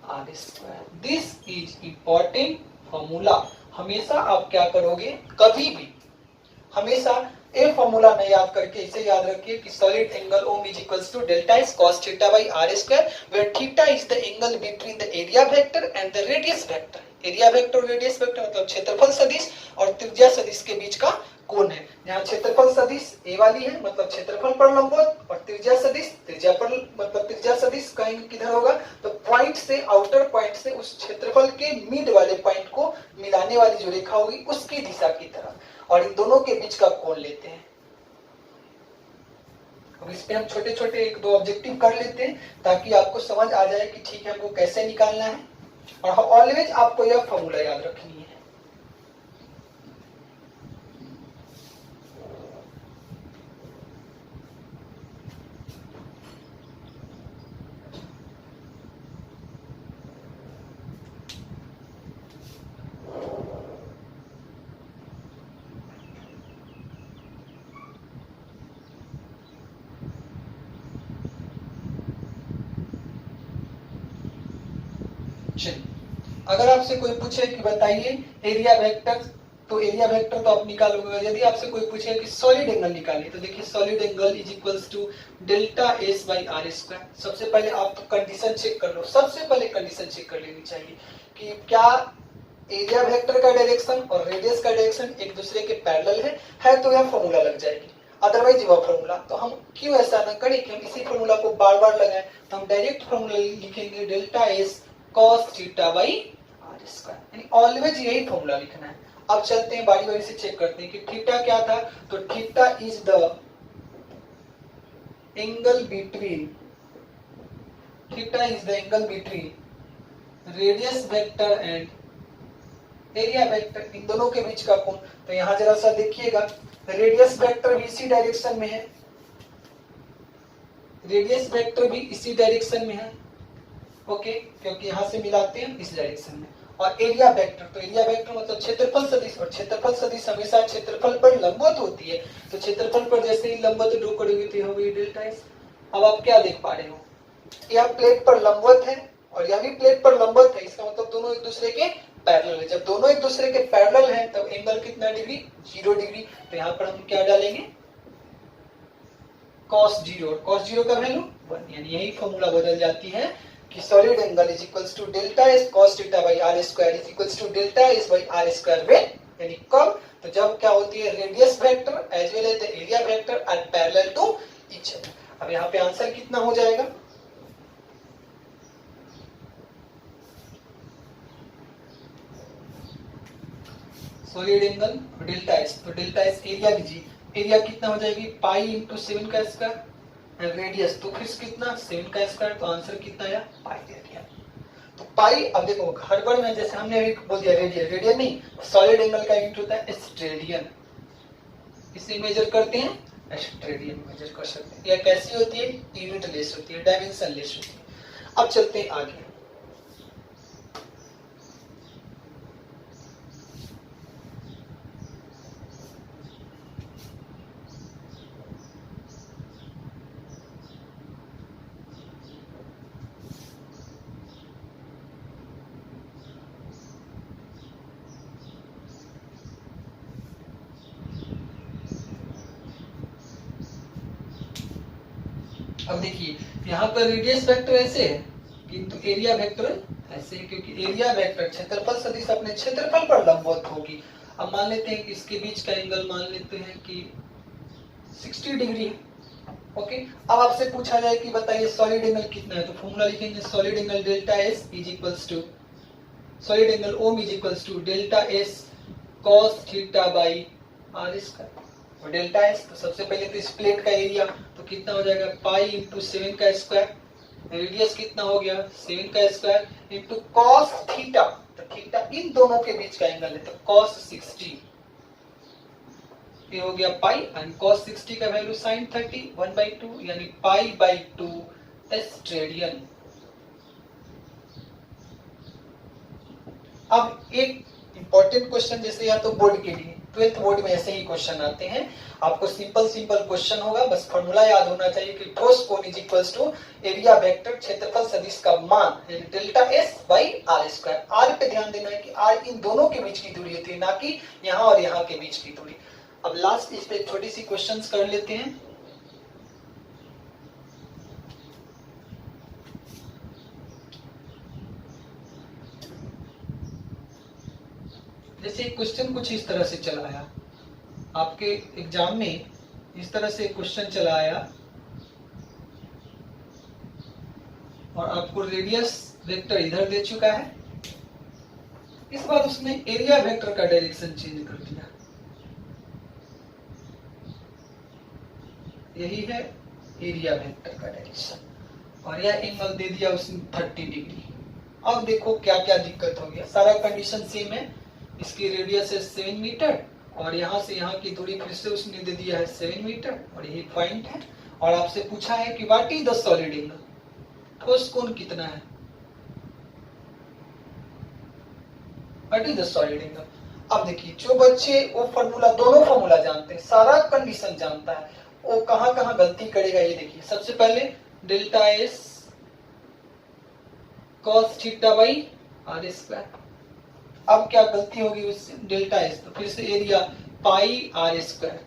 are square. This is important formula. हमेशा आप क्या करोगे, कभी भी हमेशा ए फॉर्मूला नहीं याद करके इसे याद रखिए कि solid angle Om is equals to delta S cos theta by are square, where theta is the angle between the area vector and the radius vector. Area vector और रेडियस वेक्टर मतलब क्षेत्रफल सदिश और त्रिज्या सदिश के बीच का कोण है। यहाँ क्षेत्रफल सदिश ए वाली है मतलब क्षेत्रफल पर लंबवत, और त्रिज्या सदिश त्रिज्या पर मतलब त्रिज्या सदिश का एंगल किधर होगा, तो पॉइंट से, आउटर पॉइंट से उस क्षेत्रफल के मिड वाले पॉइंट को मिलाने वाली जो रेखा होगी उसकी दिशा की तरफ, और इन दोनों के बीच का कोण लेते हैं। अब इस पे हम छोटे छोटे एक दो ऑब्जेक्टिव कर लेते हैं ताकि आपको समझ आ जाए कि ठीक है हमको कैसे निकालना है। और ऑलवेज आपको यह फॉर्मूला याद रखनी है। अगर आपसे कोई पूछे कि बताइए एरिया वेक्टर, तो एरिया वेक्टर तो आप निकालोगे। यदि आपसे कोई पूछे कि सॉलिड एंगल निकालिए, तो देखिए solid angle is equals to delta S by are square. सबसे पहले आप तो कंडीशन चेक कर लो, सबसे पहले कंडीशन चेक कर लेनी चाहिए कि क्या एरिया वेक्टर का डायरेक्शन और रेडियस का डायरेक्शन एक दूसरे के पैरेलल है तो यह फॉर्मूला लग जाएगी। अदरवाइज वह फॉर्मूला, तो हम क्यों ऐसा न करें कि हम इसी फॉर्मूला को बार बार लगाएं। तो हम डायरेक्ट फॉर्मूला लिखेंगे delta S cos theta by are square, यानी ऑलवेज यही फॉर्मूला लिखना है। अब चलते हैं बारी बारी से चेक करते हैं कि थीटा क्या था। तो theta is the angle between, theta is the angle between radius vector and area vector, इन दोनों के बीच का कोण। तो यहां जरा सा देखिएगा, रेडियस वेक्टर भी इसी डायरेक्शन में है, रेडियस वेक्टर भी इसी डायरेक्शन में है, ओके, क्योंकि यहां से मिलाते हैं इस डायरेक्शन में। और एरिया वेक्टर, तो एरिया वेक्टर मतलब क्षेत्रफल सदिश, और क्षेत्रफल सदिश हमेशा क्षेत्रफल पर लंबवत होती है। तो क्षेत्रफल पर जैसे ही लंबवत ड्रॉ करोगे तो हो गई डेल्टा एस। अब आप क्या देख पा रहे हो, यह प्लेट पर लंबवत है और यह भी प्लेट पर लंबवत है, इसका मतलब दोनों एक दूसरे के पैरेलल है। जब दोनों एक दूसरे के पैरेलल हैं तब एंगल कितना डिग्री, 0 डिग्री। तो यहाँ पर हम क्या डालेंगे, cos 0, और cos 0 का वैल्यू 1, यानी यही फॉर्मूला बदल जाती है कि solid angle is equals to delta S cos theta by are square is equals to delta S by are square में, यानी कब, तो जब क्या होती है radius vector as well as the area vector are parallel to each other. अब यहाँ पे आंसर कितना हो जाएगा, सॉलिड एंगल डेल्टा एस, तो डेल्टा एस एरिया लीजिए, एरिया कितना हो जाएगी पाई इंटू 7 का स्क्वायर, रेडियस तो फिर कितना 7 का स्क्वायर, तो आंसर कितना आया पाई दे दिया। तो पाई, अब देखो हड़बड़ में जैसे हमने अभी बोल दिया रेडियन, रेडियन नहीं, सॉलिड एंगल का यूनिट होता है स्टेडियन, इसे मेजर करते हैं स्टेडियन मेजर कर सकते हैं। यह कैसी होती है, यूनिट लेस होती है, डायमेंशन लेस होती है। अब चलते हैं आगे, अब देखिए यहाँ पर रेडियस वेक्टर ऐसे है किंतु एरिया वेक्टर ऐसे है, क्योंकि एरिया वेक्टर क्षेत्रफल सदिश अपने क्षेत्रफल पर लंबवत होगी। अब मान लेते हैं कि इसके बीच का एंगल मान लेते हैं कि 60 डिग्री है। ओके, अब आपसे पूछा जाए कि बताइए सॉलिड एंगल कितना है, तो फॉर्मूला लिखेंगे solid angle delta S is equals to solid angle Om is equals to delta S cos theta by are square. और डेल्टा एस तो सबसे पहले तो इस प्लेट का एरिया तो कितना हो जाएगा पाई इंटू 7 का स्क्वायर, रेडियस कितना हो गया 7 का स्क्वायर इंटू कॉस थीटा, तो थीटा इन दोनों के बीच का एंगल है तो कॉस 60 ये हो गया पाई एंड कॉस 60 का वैल्यू sin 30 1/2 यानी पाई बाई 2 एस्ट्रेडियन। अब एक इंपॉर्टेंट क्वेश्चन जैसे या तो बोर्ड के लिए 12th बोर्ड में ऐसे ही क्वेश्चन आते हैं, आपको सिंपल क्वेश्चन होगा, बस फॉर्मूला याद होना चाहिए कि ठोस कोण is equals to area vector क्षेत्रफल सदिश का मान delta S by are square. R पे ध्यान देना है कि आर इन दोनों के बीच की दूरी होती है, ना कि यहाँ और यहाँ के बीच की दूरी। अब लास्ट इस पे छोटी सी क्वेश्चंस कर लेते हैं। जैसे क्वेश्चन कुछ इस तरह से चला आया आपके एग्जाम में, इस तरह से क्वेश्चन चला आया और आपको रेडियस वेक्टर इधर दे चुका है, इस बार उसने एरिया वेक्टर का डायरेक्शन चेंज कर दिया, यही है एरिया वेक्टर का डायरेक्शन और यह एंगल दे दिया उसने 30 डिग्री। अब देखो क्या क्या दिक्कत हो गया, सारा कंडीशन सेम है, इसकी रेडियस है 7 मीटर और यहाँ से यहाँ की दूरी फिर से उसने दे दिया है 7 मीटर और यही पॉइंट है। और आपसे पूछा है कि what is the solid angle, ठोस कोण कितना है, what is the solid angle. अब देखिए जो बच्चे वो फॉर्मूला दोनों फॉर्मूला जानते हैं, सारा कंडीशन जानता है, वो कहाँ कहाँ गलती करेगा ये देखिए। सबसे पहले delta S cos theta by are square, अब क्या गलती होगी उससे डेल्टा एस, तो फिर से area pi are square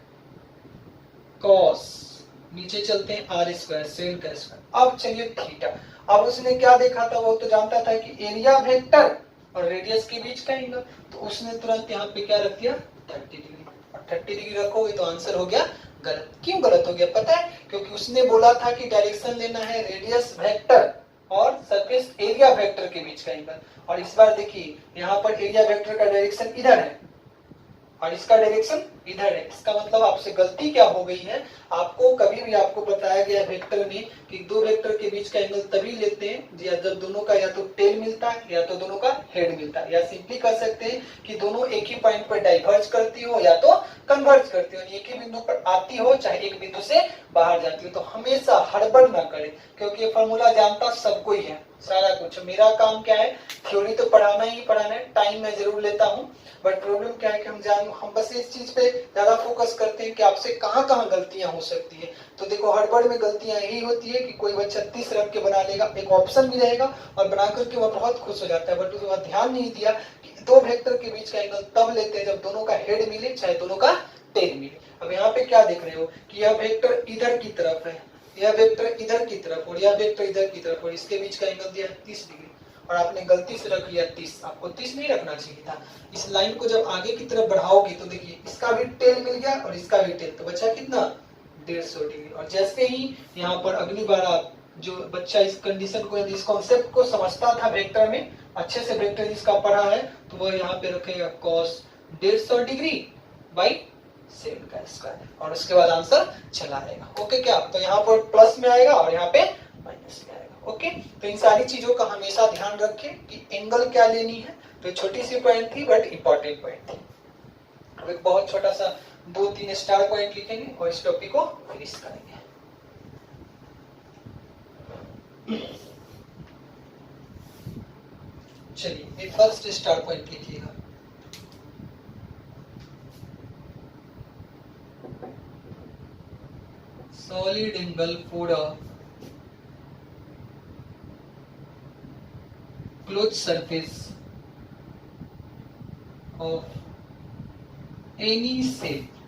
cos, नीचे चलते हैं आर स्क्वायर सेल का स्क्वायर। अब चलिए थीटा, अब उसने क्या देखा था, वो तो जानता था कि एरिया वेक्टर और रेडियस के बीच का एंगल, तो उसने तुरंत यहाँ पे क्या रख दिया 30 डिग्री, और 30 डिग्री रखोगे तो आंसर हो गया गलत। क्यों गलत हो गया पता है, क्योंकि उसने बोला था कि डायरेक्शन लेना है रेडियस वेक्टर और सरफेस एरिया वेक्टर के बीच का एंगल, और इस बार देखिए यहाँ पर एरिया वेक्टर का डायरेक्शन इधर है और इसका डायरेक्शन इधर है। इसका मतलब आपसे गलती क्या हो गई है, आपको कभी भी आपको बताया गया वेक्टर में कि दो वेक्टर के बीच का एंगल तभी लेते हैं या जब दोनों का या तो टेल मिलता है या तो दोनों का हेड मिलता है, या सिंपली कर सकते हैं कि दोनों एक ही पॉइंट पर डाइवर्ज करती हो या तो कन्वर्ज करती हो, एक ही बिंदु पर आती हो चाहे एक बिंदु से बाहर जाती हो। तो हमेशा हड़बड़ ना करें, क्योंकि ये फॉर्मूला जानता सबको ही है सारा कुछ। मेरा काम क्या है, थ्योरी तो पढ़ाना ही पढ़ाना है, टाइम मैं जरूर लेता हूँ, बट प्रॉब्लम क्या है कि हम बस इस चीज पे ज्यादा फोकस करते हैं कि आपसे कहाँ कहाँ गलतियां हो सकती है। तो देखो हड़बड़ में गलतियां यही होती है कि कोई बच्चा 30 रख के बना लेगा, एक ऑप्शन भी रहेगा और बना करके वह बहुत खुश हो जाता है, बट उसने ध्यान नहीं दिया कि दो वेक्टर के बीच का एंगल तब लेते हैं जब दोनों का हेड मिले चाहे दोनों का टेल मिले। अब यहाँ पे क्या देख रहे हो कि यह वेक्टर इधर की तरफ है, यह वेक्टर इधर की तरफ और यह वेक्टर इधर की तरफ, और इसके बीच का एंगल दिया 30 डिग्री और आपने गलती से रख लिया 30, आपको 30 नहीं रखना चाहिए था। इस लाइन को जब आगे की तरफ बढ़ाओगे तो देखिए इसका भी टेल मिल गया और इसका भी टेल, तो बचा कितना 150 डिग्री। और जैसे ही यहाँ पर अगली बार आप जो बच्चा इस कंडीशन को इस कॉन्सेप्ट को समझता था वेक्टर में, अच्छे से वेक्टर इसका पढ़ा है, तो वह यहाँ पे रखेगा cos 150 डिग्री बाई 7 का स्क्वायर और उसके बाद आंसर चला आएगा। ओके क्या, तो यहाँ पर प्लस में आएगा और यहाँ पे माइनस में आएगा। ओके, तो इन सारी चीजों का हमेशा ध्यान रखें कि एंगल क्या लेनी है। तो छोटी सी पॉइंट थी बट इंपॉर्टेंट पॉइंट थी। अब एक बहुत छोटा सा 2-3 स्टार पॉइंट लिखेंगे और इस टॉपिक को फिनिश करेंगे। चलिए ये फर्स्ट स्टार पॉइंट लिखिएगा, solid angle for a closed surface of any shape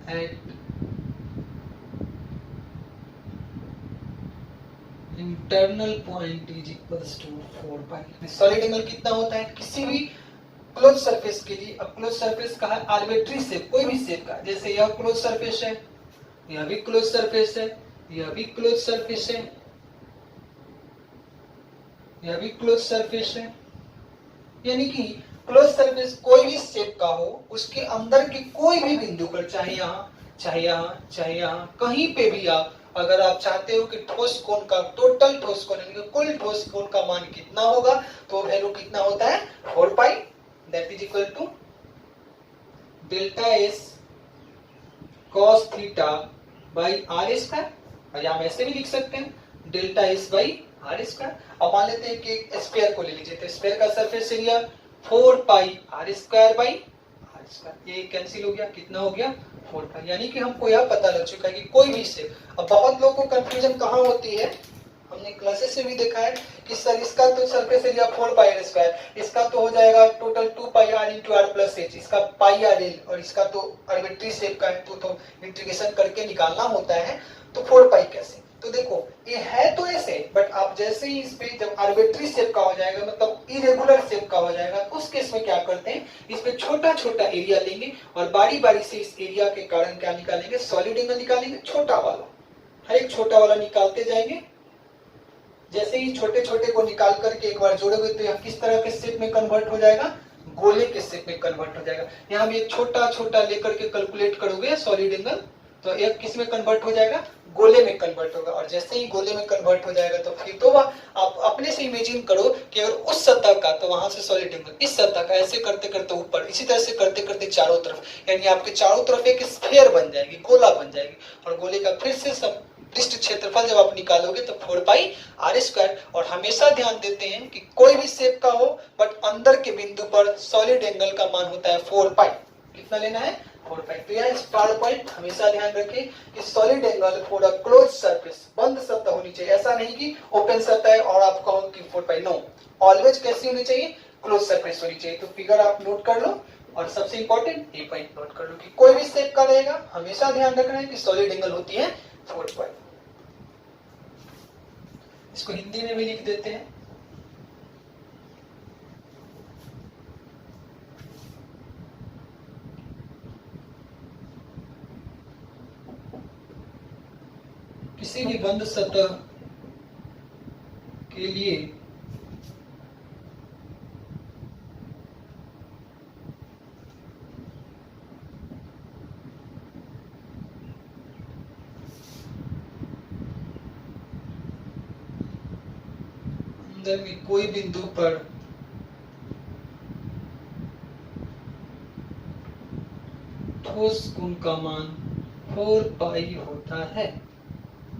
at internal point is equals to 4 pi. Solid angle कितना होता है किसी भी क्लोज सरफेस के लिए? अब क्लोज सरफेस का है आर्बिट्री शेप, कोई भी शेप का, जैसे यह क्लोज सरफेस है, यह भी क्लोज सरफेस है, यह भी क्लोज सरफेस है, यह भी क्लोज सरफेस है। यानी कि क्लोज सरफेस कोई भी शेप का हो, उसके अंदर के कोई भी बिंदु पर, चाहे यहाँ चाहे यहाँ चाहे यहाँ, कहीं पे भी आप अगर आप चाहते हो कि ठोस कोण का, टोटल ठोस कोण यानी कि कुल ठोस कोण का मान कितना होगा, तो वैल्यू कितना होता है 4 pi, that is equal to delta S cos theta by are square. और हम ऐसे भी लिख सकते हैं delta S by are square. अब मान लेते हैं कि एक स्फीयर को ले लीजिए, तो स्फीयर का surface area 4 pi are square by are square, ये कैंसिल हो गया, कितना हो गया 4 पाई। यानी कि हमको यह पता लग चुका है कि कोई भी शेप। अब बहुत लोगों को कंफ्यूजन कहाँ होती है, हमने क्लासेस से भी देखा है कि सर इसका तो surface area 4 pi are square, इसका तो हो जाएगा total 2 pi R into R plus H, इसका पाई आर एल, और इसका तो आर्बिट्री शेप का है तो इंटीग्रेशन करके निकालना होता है, तो 4 पाई कैसे? तो देखो ये है तो ऐसे, बट आप जैसे ही इस पे जब आर्बिट्री शेप का हो जाएगा, मतलब इरेगुलर शेप का हो जाएगा, तो उस केस में क्या करते हैं, इस पे छोटा छोटा एरिया लेंगे और बारी बारी से इस एरिया के कारण क्या निकालेंगे, सॉलिड एंगल निकालेंगे, छोटा वाला, हर एक छोटा वाला निकालते जाएंगे। जैसे ही छोटे छोटे को निकाल करके एक बार जोड़ोगे तो यह किस तरह के शेप में कन्वर्ट हो जाएगा, गोले के शेप में कन्वर्ट हो जाएगा। यहाँ भी एक छोटा छोटा लेकर के कैलकुलेट करोगे सॉलिड एंगल, तो एक किस में कन्वर्ट हो जाएगा, गोले में कन्वर्ट होगा। और जैसे ही गोले में कन्वर्ट हो जाएगा तो फिर तो आप अपने से इमेजिन करो कि अगर उस सतह का, तो वहां से सॉलिड एंगल इस सतह का, ऐसे करते करते ऊपर, इसी तरह से करते करते चारों तरफ, यानी आपके चारों तरफ एक स्फीयर बन जाएगी, गोला बन जाएगी। और गोले का फिर से सब पृष्ठ क्षेत्रफल जब आप निकालोगे तो 4 पाई आर स्क्वायर। और हमेशा ध्यान देते हैं कि कोई भी शेप का हो, बट अंदर के बिंदु पर सॉलिड एंगल का मान होता है 4 पाई। कितना लेना है 4 पाई। तो यह स्टार पॉइंट हमेशा ध्यान रखें कि solid angle for a close surface, बंद सतह होनी चाहिए। ऐसा नहीं कि ओपन सतह है और आप कहो कि 4 पाई, नो, ऑलवेज कैसी होनी चाहिए, क्लोज सरफेस होनी चाहिए। तो फिगर आप नोट कर लो, और सबसे इंपॉर्टेंट ये पॉइंट नोट कर लो कि कोई भी शेप का रहेगा, हमेशा ध्यान रखना है कि सॉलिड एंगल होती है 4 पाई। इसको हिंदी में भी लिख देते हैं। किसी भी बंद सतह के लिए अंदर में कोई बिंदु पर ठोस कोण का मान 4 पाई होता है।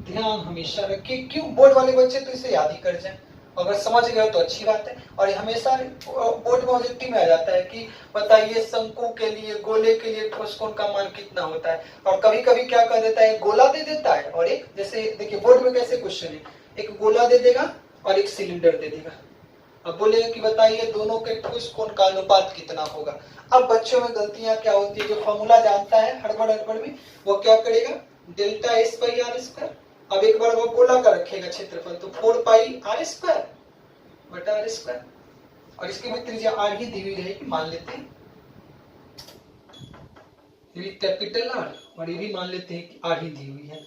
ध्यान हमेशा रखिए, क्यों, बोर्ड वाले बच्चे तो इसे याद ही कर जाएं, अगर समझ गए तो अच्छी बात है। और हमेशा बोर्ड में ऑब्जेक्टिव में आ जाता है कि बताइए शंकु के लिए, गोले के लिए ठोस कोण का मान कितना होता है। और कभी कभी क्या कर देता है, गोला दे देता है, और एक, जैसे देखिए बोर्ड में कैसे क्वेश्चन है, एक गोला दे देगा और एक सिलेंडर दे देगा। अब बोलेगा कि बताइए दोनों के ठोस कोण का अनुपात कितना होगा। अब बच्चों में गलतियां क्या होती है, जो फॉर्मूला जानता है हड़बड़ हड़बड़ में, वो क्या करेगा, delta S by are square. अब एक बार वो गोला का रखेगा क्षेत्रफल, तो 4 पाई आर स्क्वायर बटा आर स्क्वायर, और इसकी भी त्रिज्या आर ही दी हुई रहेगी, मान लेते हैं ये कैपिटल आर, और ये भी मान लेते हैं कि आर ही दी हुई है,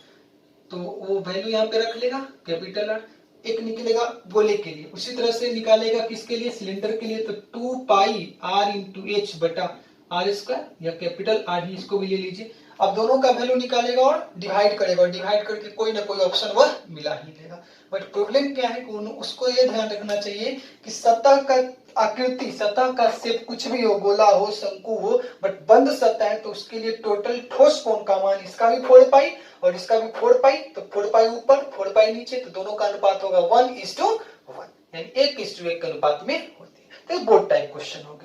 तो वो वैल्यू यहाँ पे रख लेगा कैपिटल आर। एक निकलेगा गोले के लिए, उसी तरह से निकालेगा किसके लिए, सिलेंडर के लिए, तो 2 पाई आर इंटू एच बटा आर स्क्वायर, या कैपिटल आर ही, इसको भी ले लीजिए। अब दोनों का वैल्यू निकालेगा और डिवाइड करेगा, और डिवाइड करके कोई ना कोई ऑप्शन वह मिला ही देगा। बट प्रॉब्लम क्या है कि उसको ये ध्यान रखना चाहिए कि सतह का आकृति, सतह का शेप कुछ भी हो, गोला हो, शंकु हो, बट बंद सतह है, तो उसके लिए टोटल ठोस कोण का मान, इसका भी 4 पाई और इसका भी 4 पाई, तो 4 पाई ऊपर 4 पाई नीचे, तो दोनों का अनुपात होगा 1:1, यानी 1:1 के अनुपात में होती है। तो बोर्ड टाइप क्वेश्चन होगा।